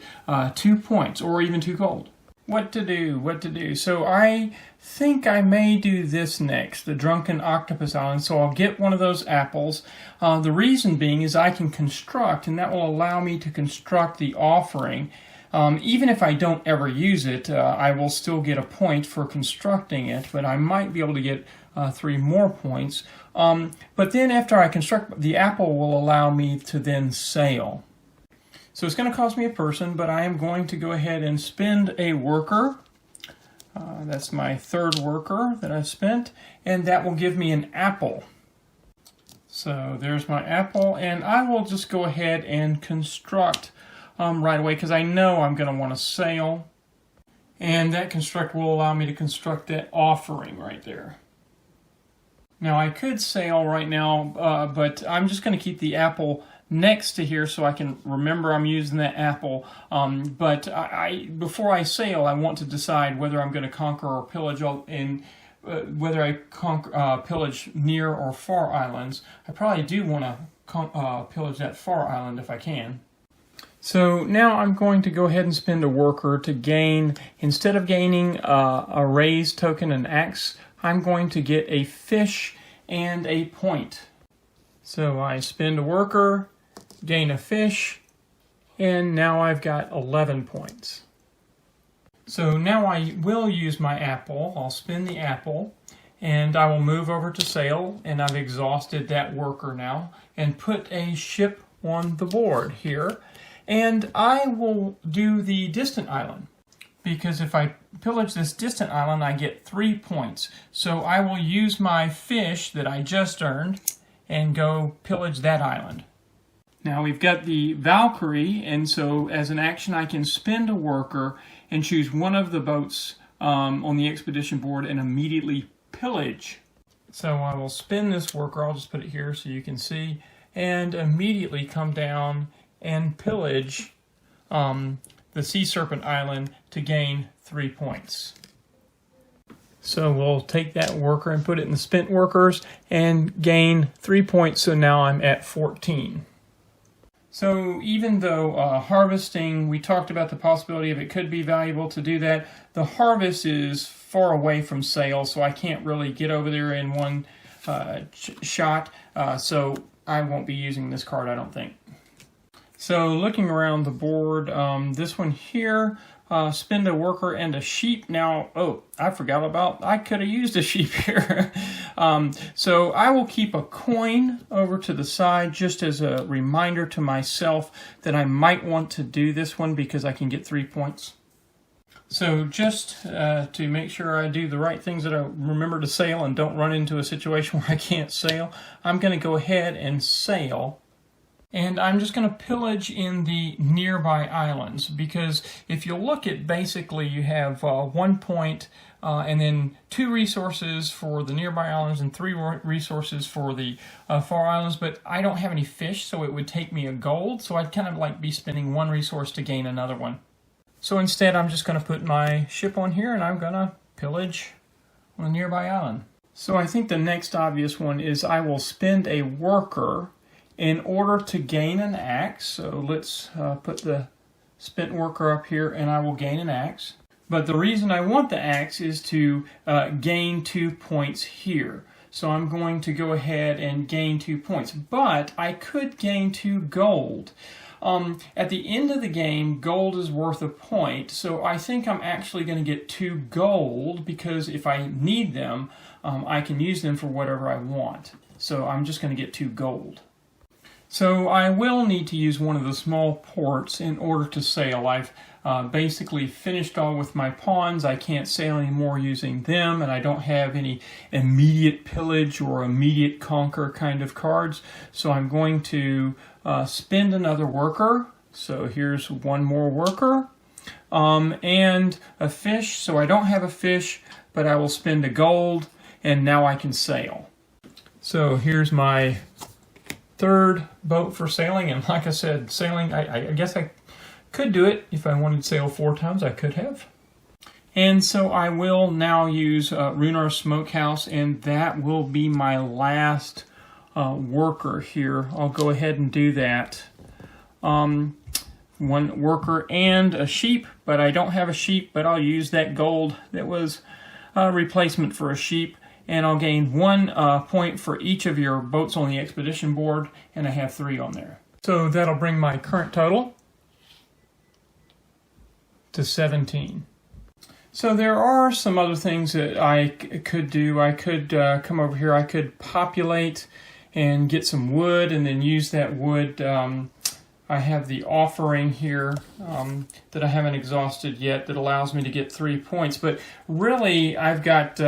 2 points, or even 2 gold. What to do? So I think I may do this next, the Drunken Octopus Island. So I'll get one of those apples. The reason being is I can construct, and that will allow me to construct the offering. Even if I don't ever use it, I will still get a point for constructing it, but I might be able to get 3 more points. But then after I construct, the apple will allow me to then sail. So it's going to cost me a person, but I am going to go ahead and spend a worker. That's my third worker that I've spent, and that will give me an apple. So there's my apple, and I will just go ahead and construct right away because I know I'm going to want to sail, and that construct will allow me to construct that offering right there. Now I could sail right now, but I'm just going to keep the apple next to here so I can remember I'm using that apple. But before I sail, I want to decide whether I'm going to conquer or pillage, and whether I pillage near or far islands. I probably do want to pillage that far island if I can. So now I'm going to go ahead and spend a worker to gain, instead of gaining a raise token, an axe, I'm going to get a fish and a point. So I spend a worker, gain a fish, and now I've got 11 points. So now I will use my apple. I'll spend the apple, and I will move over to sail, and I've exhausted that worker now, and put a ship on the board here. And I will do the distant island, because if I pillage this distant island, I get 3 points. So I will use my fish that I just earned and go pillage that island. Now we've got the Valkyrie, and so as an action I can spend a worker and choose one of the boats on the expedition board and immediately pillage. So I will spin this worker, I'll just put it here so you can see, and immediately come down and pillage the Sea Serpent Island to gain 3 points. So we'll take that worker and put it in the spent workers and gain 3 points, so now I'm at 14. So even though harvesting, we talked about the possibility of it could be valuable to do that, the harvest is far away from sail, so I can't really get over there in one shot, so I won't be using this card, I don't think. So looking around the board, this one here, spend a worker and a sheep. Now, oh, I forgot about, I could have used a sheep here. So I will keep a coin over to the side just as a reminder to myself that I might want to do this one because I can get 3 points. So just to make sure I do the right things, that I remember to sail and don't run into a situation where I can't sail, I'm going to go ahead and sail. And I'm just going to pillage in the nearby islands, because if you look at, basically you have 1 point and then 2 resources for the nearby islands and 3 resources for the far islands, but I don't have any fish, so it would take me a gold, so I'd kind of like be spending 1 resource to gain another one. So instead I'm just going to put my ship on here and I'm going to pillage on the nearby island. So I think the next obvious one is I will spend a worker in order to gain an axe. So let's put the spent worker up here and I will gain an axe. But the reason I want the axe is to gain 2 points here. So I'm going to go ahead and gain 2 points. But I could gain 2 gold. At the end of the game, gold is worth a point. So I think I'm actually going to get 2 gold, because if I need them, I can use them for whatever I want. So I'm just going to get 2 gold. So I will need to use one of the small ports in order to sail. I've basically finished all with my pawns. I can't sail anymore using them, and I don't have any immediate pillage or immediate conquer kind of cards. So I'm going to spend another worker. So here's 1 more worker. And a fish. So I don't have a fish, but I will spend a gold, and now I can sail. So here's my 3rd boat for sailing, and like I said, sailing, I guess I could do it if I wanted to sail 4 times, I could have. And so I will now use Runar Smokehouse, and that will be my last worker here. I'll go ahead and do that. 1 worker and a sheep, but I don't have a sheep, but I'll use that gold that was a replacement for a sheep. And I'll gain 1 point for each of your boats on the expedition board, and I have 3 on there. So that'll bring my current total to 17. So there are some other things that I could do. I could come over here, I could populate and get some wood, and then use that wood I have the offering here that I haven't exhausted yet that allows me to get 3 points. But really, I've got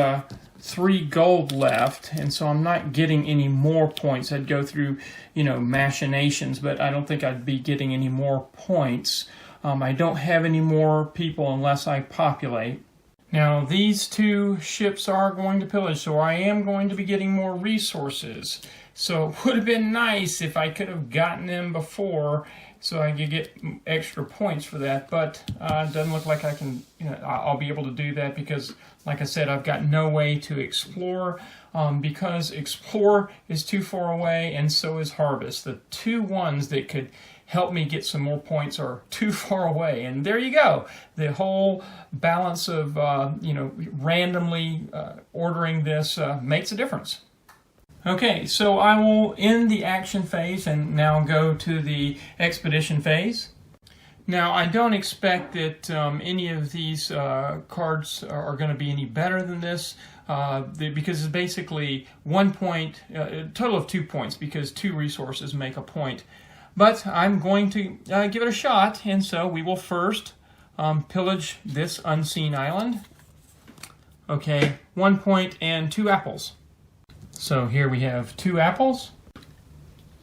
3 gold left, and so I'm not getting any more points. I'd go through, machinations, but I don't think I'd be getting any more points. I don't have any more people unless I populate. Now, these 2 ships are going to pillage, so I am going to be getting more resources. So it would have been nice if I could have gotten them before so I could get extra points for that, but it doesn't look like I can, I'll be able to do that because, like I said, I've got no way to explore because explore is too far away and so is harvest. The 2 ones that could help me get some more points are too far away, and there you go. The whole balance of, randomly ordering this makes a difference. Okay, so I will end the action phase and now go to the expedition phase. Now, I don't expect that any of these cards are going to be any better than this because it's basically 1 point, a total of 2 points because 2 resources make a point. But I'm going to give it a shot, and so we will first pillage this unseen island. Okay, 1 point and 2 apples. So here we have 2 apples,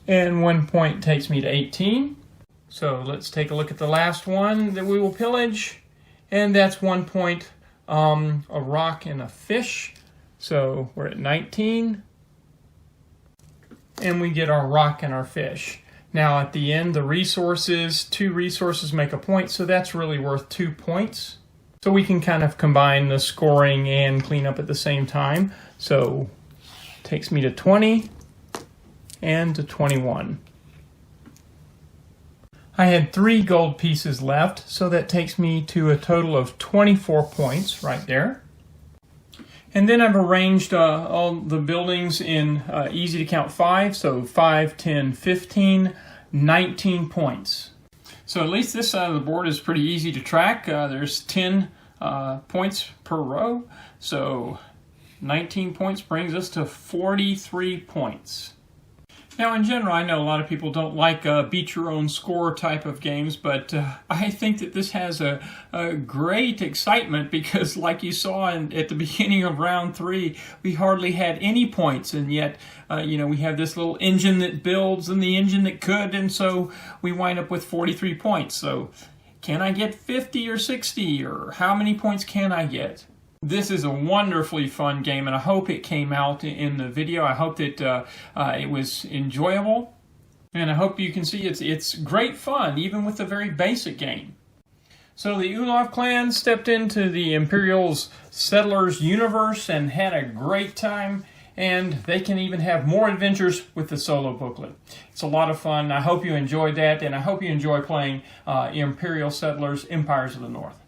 and 1 point takes me to 18. So let's take a look at the last one that we will pillage, and that's 1 point, a rock and a fish. So we're at 19, and we get our rock and our fish. Now at the end, the resources, 2 resources make a point, so that's really worth 2 points. So we can kind of combine the scoring and clean up at the same time. So takes me to 20 and to 21. I had 3 gold pieces left, so that takes me to a total of 24 points right there. And then I've arranged all the buildings in easy to count 5, so 5, 10, 15, 19 points. So at least this side of the board is pretty easy to track. There's 10 points per row, so 19 points brings us to 43 points. Now, in general, I know a lot of people don't like beat your own score type of games, but I think that this has a great excitement because, like you saw at the beginning of round 3, we hardly had any points, and yet, we have this little engine that builds and the engine that could, and so we wind up with 43 points. So, can I get 50 or 60, or how many points can I get? This is a wonderfully fun game, and I hope it came out in the video. I hope that it was enjoyable, and I hope you can see it's great fun, even with a very basic game. So the Ulaf clan stepped into the Imperial's settlers universe and had a great time, and they can even have more adventures with the solo booklet. It's a lot of fun. I hope you enjoyed that, and I hope you enjoy playing Imperial Settlers Empires of the North.